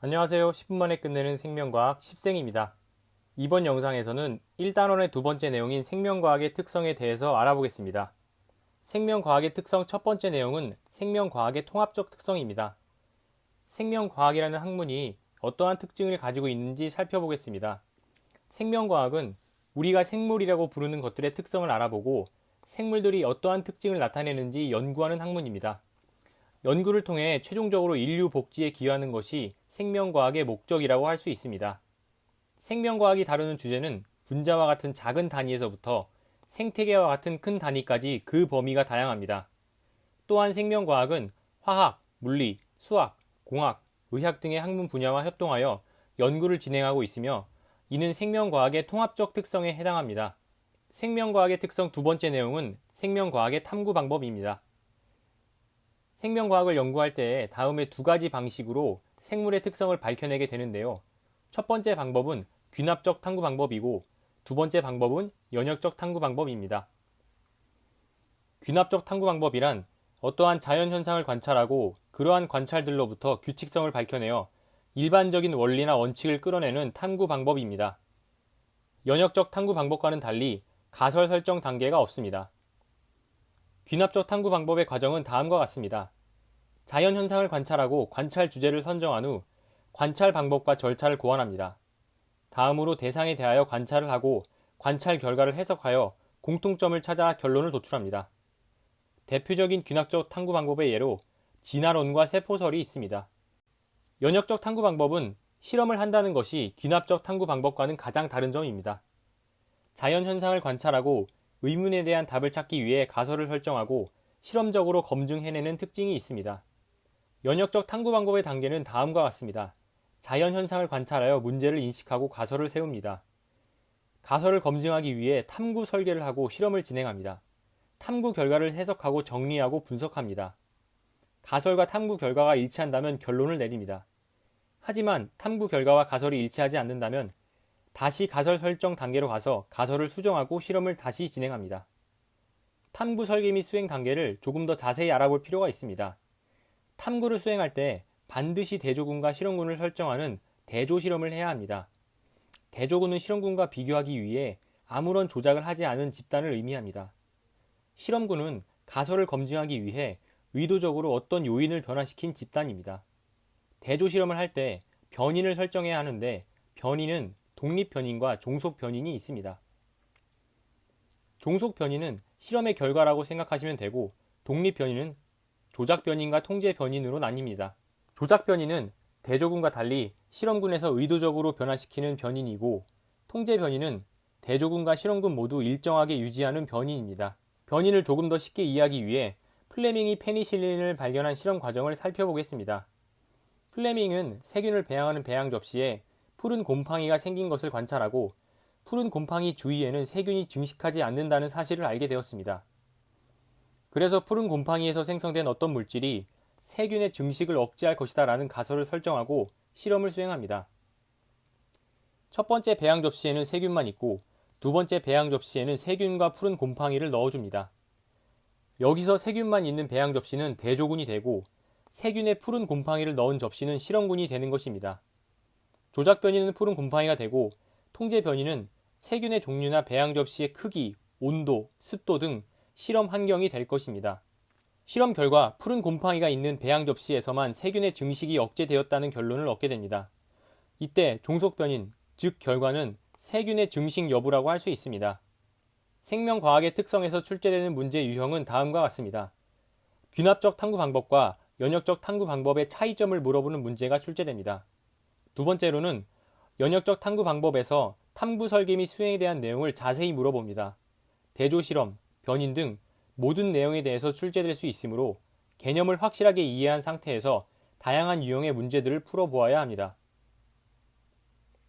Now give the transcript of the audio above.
안녕하세요. 10분 만에 끝내는 생명과학 10생입니다. 이번 영상에서는 1단원의 두 번째 내용인 생명과학의 특성에 대해서 알아보겠습니다. 생명과학의 특성 첫 번째 내용은 생명과학의 통합적 특성입니다. 생명과학이라는 학문이 어떠한 특징을 가지고 있는지 살펴보겠습니다. 생명과학은 우리가 생물이라고 부르는 것들의 특성을 알아보고 생물들이 어떠한 특징을 나타내는지 연구하는 학문입니다. 연구를 통해 최종적으로 인류 복지에 기여하는 것이 생명과학의 목적이라고 할 수 있습니다. 생명과학이 다루는 주제는 분자와 같은 작은 단위에서부터 생태계와 같은 큰 단위까지 그 범위가 다양합니다. 또한 생명과학은 화학, 물리, 수학, 공학, 의학 등의 학문 분야와 협동하여 연구를 진행하고 있으며 이는 생명과학의 통합적 특성에 해당합니다. 생명과학의 특성 두 번째 내용은 생명과학의 탐구 방법입니다. 생명과학을 연구할 때 다음의 두 가지 방식으로 생물의 특성을 밝혀내게 되는데요. 첫 번째 방법은 귀납적 탐구 방법이고 두 번째 방법은 연역적 탐구 방법입니다. 귀납적 탐구 방법이란 어떠한 자연 현상을 관찰하고 그러한 관찰들로부터 규칙성을 밝혀내어 일반적인 원리나 원칙을 끌어내는 탐구 방법입니다. 연역적 탐구 방법과는 달리 가설 설정 단계가 없습니다. 귀납적 탐구 방법의 과정은 다음과 같습니다. 자연 현상을 관찰하고 관찰 주제를 선정한 후 관찰 방법과 절차를 고안합니다. 다음으로 대상에 대하여 관찰을 하고 관찰 결과를 해석하여 공통점을 찾아 결론을 도출합니다. 대표적인 귀납적 탐구 방법의 예로 진화론과 세포설이 있습니다. 연역적 탐구 방법은 실험을 한다는 것이 귀납적 탐구 방법과는 가장 다른 점입니다. 자연 현상을 관찰하고 의문에 대한 답을 찾기 위해 가설을 설정하고 실험적으로 검증해내는 특징이 있습니다. 연역적 탐구 방법의 단계는 다음과 같습니다. 자연 현상을 관찰하여 문제를 인식하고 가설을 세웁니다. 가설을 검증하기 위해 탐구 설계를 하고 실험을 진행합니다. 탐구 결과를 해석하고 정리하고 분석합니다. 가설과 탐구 결과가 일치한다면 결론을 내립니다. 하지만 탐구 결과와 가설이 일치하지 않는다면 다시 가설 설정 단계로 가서 가설을 수정하고 실험을 다시 진행합니다. 탐구 설계 및 수행 단계를 조금 더 자세히 알아볼 필요가 있습니다. 탐구를 수행할 때 반드시 대조군과 실험군을 설정하는 대조 실험을 해야 합니다. 대조군은 실험군과 비교하기 위해 아무런 조작을 하지 않은 집단을 의미합니다. 실험군은 가설을 검증하기 위해 의도적으로 어떤 요인을 변화시킨 집단입니다. 대조 실험을 할 때 변인을 설정해야 하는데 변인은 독립 변인과 종속 변인이 있습니다. 종속 변인은 실험의 결과라고 생각하시면 되고 독립 변인은 조작 변인과 통제 변인으로 나뉩니다. 조작 변인은 대조군과 달리 실험군에서 의도적으로 변화시키는 변인이고 통제 변인은 대조군과 실험군 모두 일정하게 유지하는 변인입니다. 변인을 조금 더 쉽게 이해하기 위해 플레밍이 페니실린을 발견한 실험 과정을 살펴보겠습니다. 플레밍은 세균을 배양하는 배양 접시에 푸른 곰팡이가 생긴 것을 관찰하고 푸른 곰팡이 주위에는 세균이 증식하지 않는다는 사실을 알게 되었습니다. 그래서 푸른 곰팡이에서 생성된 어떤 물질이 세균의 증식을 억제할 것이다 라는 가설을 설정하고 실험을 수행합니다. 첫 번째 배양 접시에는 세균만 있고 두 번째 배양 접시에는 세균과 푸른 곰팡이를 넣어줍니다. 여기서 세균만 있는 배양 접시는 대조군이 되고 세균의 푸른 곰팡이를 넣은 접시는 실험군이 되는 것입니다. 조작 변이는 푸른 곰팡이가 되고 통제 변이는 세균의 종류나 배양 접시의 크기, 온도, 습도 등 실험 환경이 될 것입니다. 실험 결과 푸른 곰팡이가 있는 배양 접시에서만 세균의 증식이 억제되었다는 결론을 얻게 됩니다. 이때 종속 변인, 즉 결과는 세균의 증식 여부라고 할 수 있습니다. 생명과학의 특성에서 출제되는 문제 유형은 다음과 같습니다. 귀납적 탐구 방법과 연역적 탐구 방법의 차이점을 물어보는 문제가 출제됩니다. 두 번째로는 연역적 탐구 방법에서 탐구 설계 및 수행에 대한 내용을 자세히 물어봅니다. 대조 실험, 변인 등 모든 내용에 대해서 출제될 수 있으므로 개념을 확실하게 이해한 상태에서 다양한 유형의 문제들을 풀어보아야 합니다.